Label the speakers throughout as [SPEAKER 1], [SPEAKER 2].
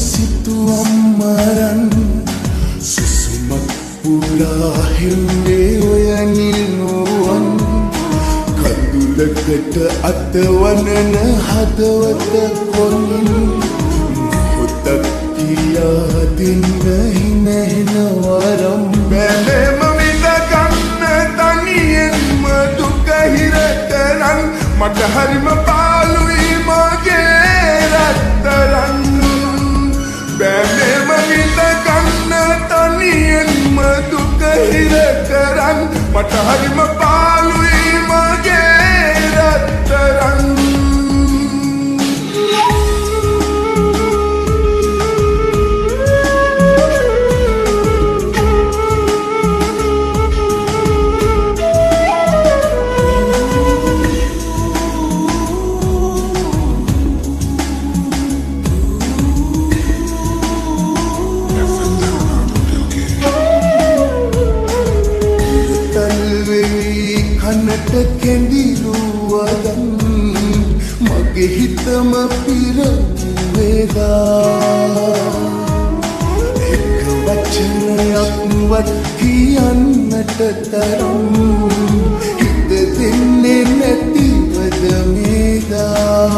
[SPEAKER 1] සිතුවම් මරන් සුසුමක් පුරා හිල්ලේ ඔය නිල්නුවන් කඳුලකට අතවනන හදවත කොනින් මොහොතක් කියා දෙන්න හිනහෙන වරම් බැලෙම විඳගන්න තනියෙන්ම දුක හිර කරන් මට හරිම පාළුයි මගේ රත්තරන් බැලෙම විඳගන්න තනියෙන්ම දුක හිර කරන් මට හරිම පාළුයි මගේ රත්තරන් කනට කෙඳිරුවදන් මගේ හිතම පිරවේදා එක වචනයක්වත් කියන්නට තරම් හිත දෙන්නේ නැතිවද මේදා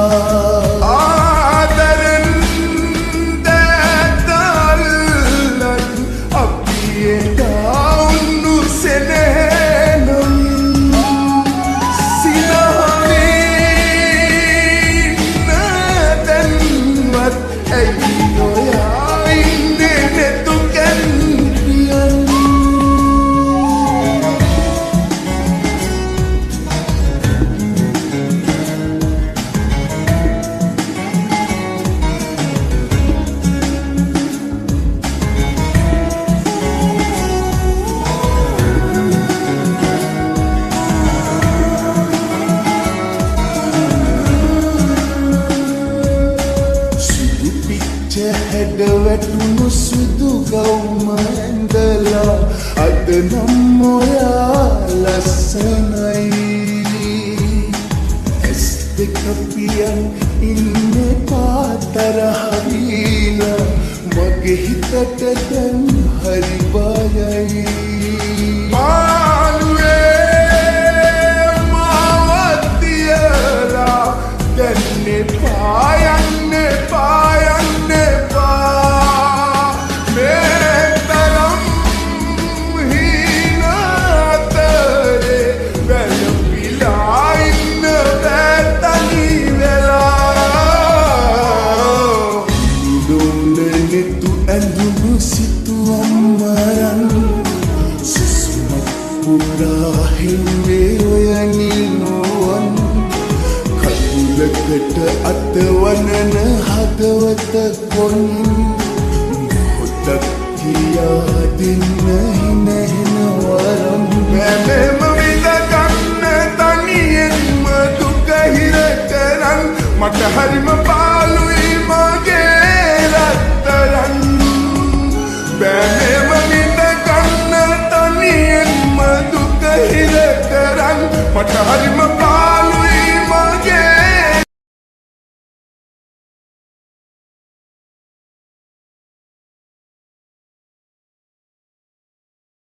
[SPEAKER 1] ආදරෙන් දැතල්ලන් අපි එදා උන්නුසෙනේ හැඩවැටුණු සුදු ගවුම ඇඳලා අද නම් ඔයා ලස්සනයි ඇස් දෙක පියන් ඉන්නේ පාතරහවිලා මගේ හිතට දැන් හරි බයයි මාළුවේ මාවත් තියලා දැන්නේ පායන්නේ ඇඳුණු සිතුවම් මරන් සුසුමක් පුරා හිල්ලේ ඔය නිල්නුවන් කඳුලකට අතවනන හදවත කොනින් මොහොතක් කියා දෙන්න හිනහෙන වරම් බැලෙම විඳගන්න තනියෙන්ම දුක හිර කරන් මට හරිම පාළුයි මගේ රත්තරන් බැලෙම විඳගන්න තනියෙන්ම දුක හිර කරන් මට හරිම